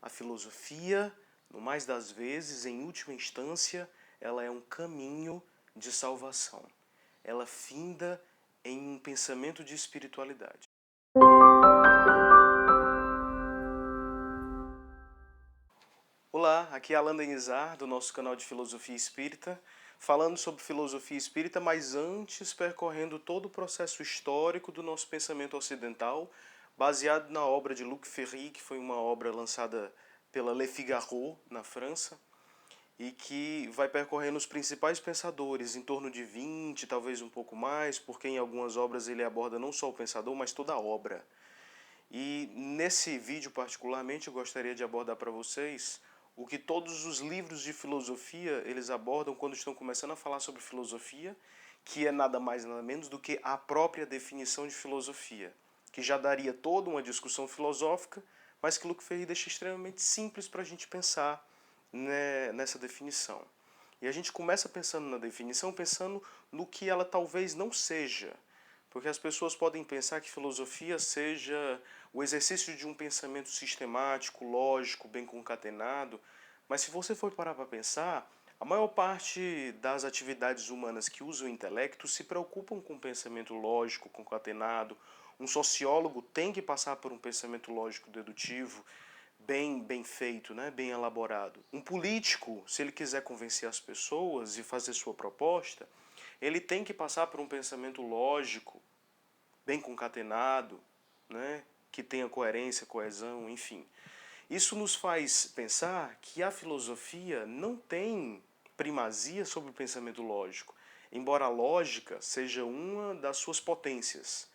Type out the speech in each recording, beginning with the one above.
A filosofia, no mais das vezes, em última instância, ela é um caminho de salvação. Ela finda em um pensamento de espiritualidade. Olá, aqui é Alan Denizar, do nosso canal de Filosofia Espírita, falando sobre filosofia espírita, mas antes percorrendo todo o processo histórico do nosso pensamento ocidental, baseado na obra de Luc Ferry, que foi uma obra lançada pela Le Figaro, na França, e que vai percorrendo os principais pensadores, em torno de 20, talvez um pouco mais, porque em algumas obras ele aborda não só o pensador, mas toda a obra. E nesse vídeo particularmente eu gostaria de abordar para vocês o que todos os livros de filosofia eles abordam quando estão começando a falar sobre filosofia, que é nada mais nada menos do que a própria definição de filosofia, que já daria toda uma discussão filosófica, mas que Luc Ferry deixa extremamente simples para a gente pensar, né, nessa definição. E a gente começa pensando na definição, pensando no que ela talvez não seja. Porque as pessoas podem pensar que filosofia seja o exercício de um pensamento sistemático, lógico, bem concatenado, mas se você for parar para pensar, a maior parte das atividades humanas que usam o intelecto se preocupam com o pensamento lógico, concatenado. Um sociólogo tem que passar por um pensamento lógico dedutivo, bem feito, né? Bem elaborado. Um político, se ele quiser convencer as pessoas e fazer sua proposta, ele tem que passar por um pensamento lógico, bem concatenado, né? Que tenha coerência, coesão, enfim. Isso nos faz pensar que a filosofia não tem primazia sobre o pensamento lógico, embora a lógica seja uma das suas potências.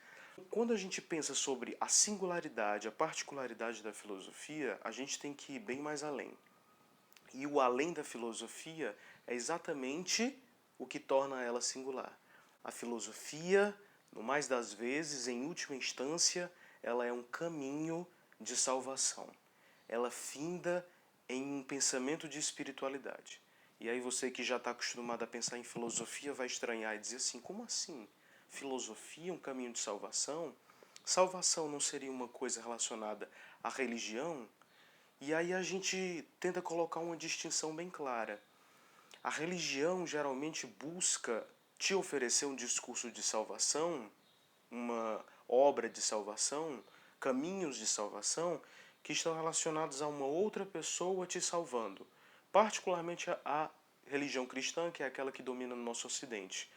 Quando a gente pensa sobre a singularidade, a particularidade da filosofia, a gente tem que ir bem mais além. E o além da filosofia é exatamente o que torna ela singular. A filosofia, no mais das vezes, em última instância, ela é um caminho de salvação. Ela finda em um pensamento de espiritualidade. E aí você que já está acostumado a pensar em filosofia vai estranhar e dizer assim, como assim? Filosofia, um caminho de salvação? Salvação não seria uma coisa relacionada à religião? E aí a gente tenta colocar uma distinção bem clara. A religião geralmente busca te oferecer um discurso de salvação, uma obra de salvação, caminhos de salvação que estão relacionados a uma outra pessoa te salvando. Particularmente a religião cristã, que é aquela que domina no nosso ocidente.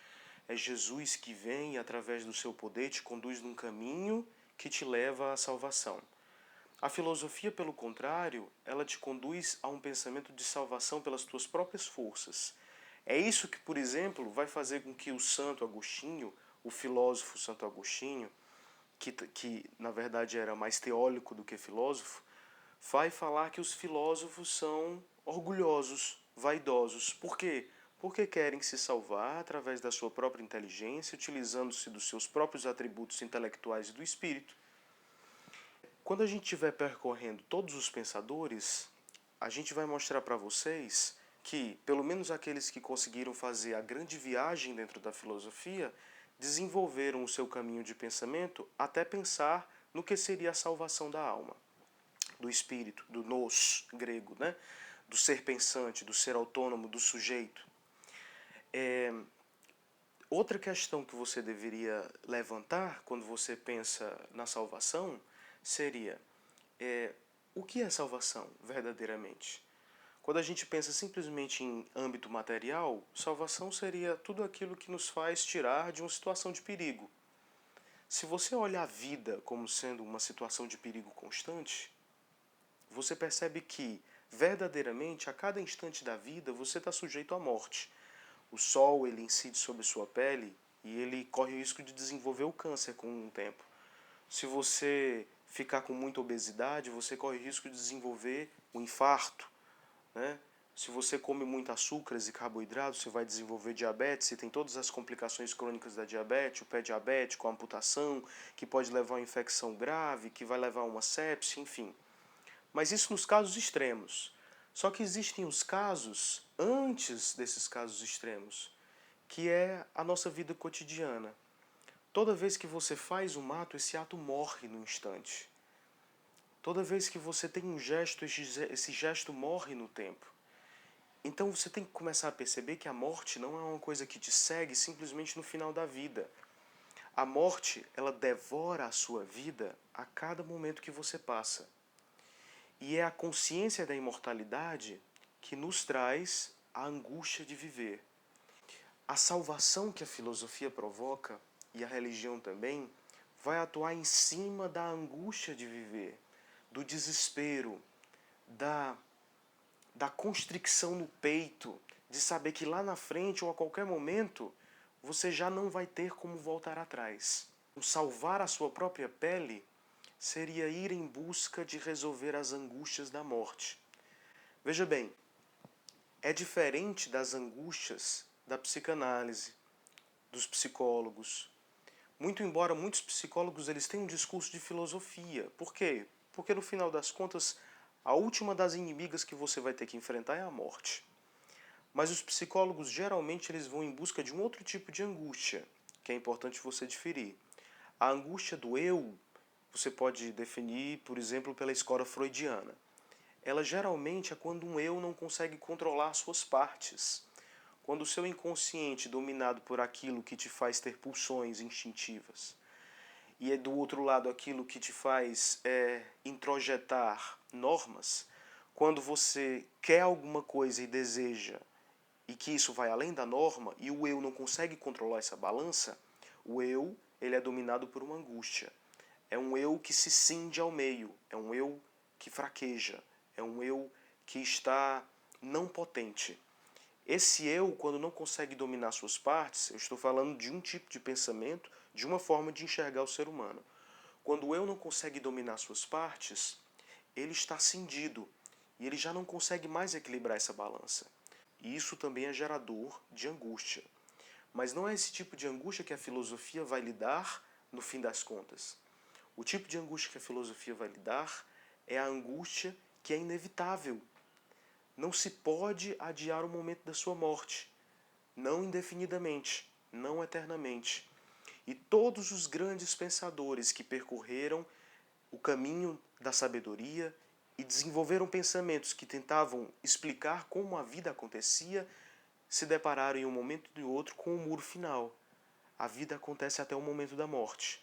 É Jesus que vem e através do seu poder te conduz num caminho que te leva à salvação. A filosofia, pelo contrário, ela te conduz a um pensamento de salvação pelas tuas próprias forças. É isso que, por exemplo, vai fazer com que o Santo Agostinho, o filósofo Santo Agostinho, que na verdade era mais teólico do que filósofo, vai falar que os filósofos são orgulhosos, vaidosos. Por quê? Porque querem se salvar através da sua própria inteligência, utilizando-se dos seus próprios atributos intelectuais e do espírito. Quando a gente estiver percorrendo todos os pensadores, a gente vai mostrar para vocês que, pelo menos aqueles que conseguiram fazer a grande viagem dentro da filosofia, desenvolveram o seu caminho de pensamento até pensar no que seria a salvação da alma, do espírito, do nous grego, né? Do ser pensante, do ser autônomo, do sujeito. Outra questão que você deveria levantar quando você pensa na salvação seria o que é salvação verdadeiramente? Quando a gente pensa simplesmente em âmbito material, salvação seria tudo aquilo que nos faz tirar de uma situação de perigo. Se você olhar a vida como sendo uma situação de perigo constante, você percebe que, verdadeiramente, a cada instante da vida, você está sujeito à morte. O sol, ele incide sobre sua pele e ele corre o risco de desenvolver o câncer com um tempo. Se você ficar com muita obesidade, você corre o risco de desenvolver um infarto, né? Se você come muito açúcares e carboidratos, você vai desenvolver diabetes, e tem todas as complicações crônicas da diabetes, o pé diabético, a amputação, que pode levar a uma infecção grave, que vai levar a uma sepse, enfim. Mas isso nos casos extremos. Só que existem os casos antes desses casos extremos, que é a nossa vida cotidiana. Toda vez que você faz um ato, esse ato morre no instante. Toda vez que você tem um gesto, esse gesto morre no tempo. Então você tem que começar a perceber que a morte não é uma coisa que te segue simplesmente no final da vida. A morte, ela devora a sua vida a cada momento que você passa. E é a consciência da imortalidade que nos traz a angústia de viver. A salvação que a filosofia provoca, e a religião também, vai atuar em cima da angústia de viver, do desespero, da constricção no peito, de saber que lá na frente ou a qualquer momento você já não vai ter como voltar atrás. Salvar a sua própria pele seria ir em busca de resolver as angústias da morte. Veja bem, é diferente das angústias da psicanálise, dos psicólogos. Muito embora muitos psicólogos eles tenham um discurso de filosofia. Por quê? Porque no final das contas, a última das inimigas que você vai ter que enfrentar é a morte. Mas os psicólogos geralmente eles vão em busca de um outro tipo de angústia, que é importante você diferir. A angústia do eu, você pode definir, por exemplo, pela escola freudiana. Ela geralmente é quando um eu não consegue controlar suas partes. Quando o seu inconsciente, dominado por aquilo que te faz ter pulsões instintivas, e é do outro lado aquilo que te faz introjetar normas, quando você quer alguma coisa e deseja, e que isso vai além da norma, e o eu não consegue controlar essa balança, o eu ele é dominado por uma angústia. É um eu que se cinge ao meio, é um eu que fraqueja, é um eu que está não potente. Esse eu, quando não consegue dominar suas partes, eu estou falando de um tipo de pensamento, de uma forma de enxergar o ser humano. Quando o eu não consegue dominar suas partes, ele está cindido e ele já não consegue mais equilibrar essa balança. E isso também é gerador de angústia. Mas não é esse tipo de angústia que a filosofia vai lidar no fim das contas. O tipo de angústia que a filosofia vai lidar é a angústia que é inevitável. Não se pode adiar o momento da sua morte. Não indefinidamente, não eternamente. E todos os grandes pensadores que percorreram o caminho da sabedoria e desenvolveram pensamentos que tentavam explicar como a vida acontecia, se depararam em um momento e outro com o muro final. A vida acontece até o momento da morte.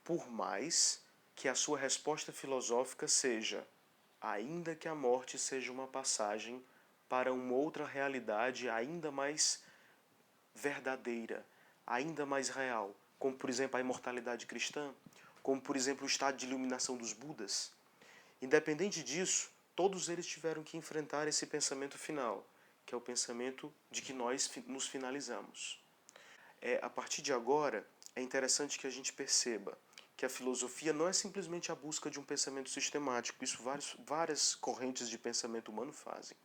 Por mais que a sua resposta filosófica seja: ainda que a morte seja uma passagem para uma outra realidade ainda mais verdadeira, ainda mais real, como por exemplo a imortalidade cristã, como por exemplo o estado de iluminação dos Budas. Independente disso, todos eles tiveram que enfrentar esse pensamento final, que é o pensamento de que nós nos finalizamos. A partir de agora, é interessante que a gente perceba que a filosofia não é simplesmente a busca de um pensamento sistemático, isso várias correntes de pensamento humano fazem.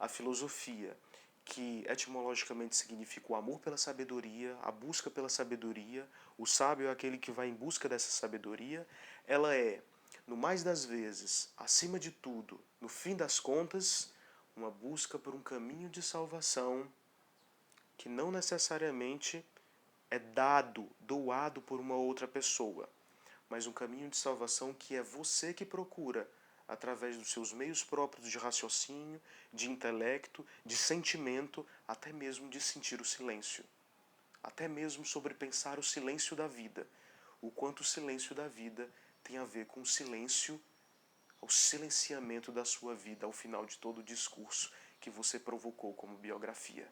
A filosofia, que etimologicamente significa o amor pela sabedoria, a busca pela sabedoria, o sábio é aquele que vai em busca dessa sabedoria, ela é, no mais das vezes, acima de tudo, no fim das contas, uma busca por um caminho de salvação que não necessariamente é doado por uma outra pessoa, mas um caminho de salvação que é você que procura através dos seus meios próprios de raciocínio, de intelecto, de sentimento, até mesmo de sentir o silêncio. Até mesmo sobre pensar o silêncio da vida. O quanto o silêncio da vida tem a ver com o silêncio, o silenciamento da sua vida ao final de todo o discurso que você provocou como biografia.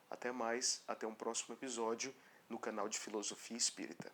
Até mais, até um próximo episódio no canal de Filosofia Espírita.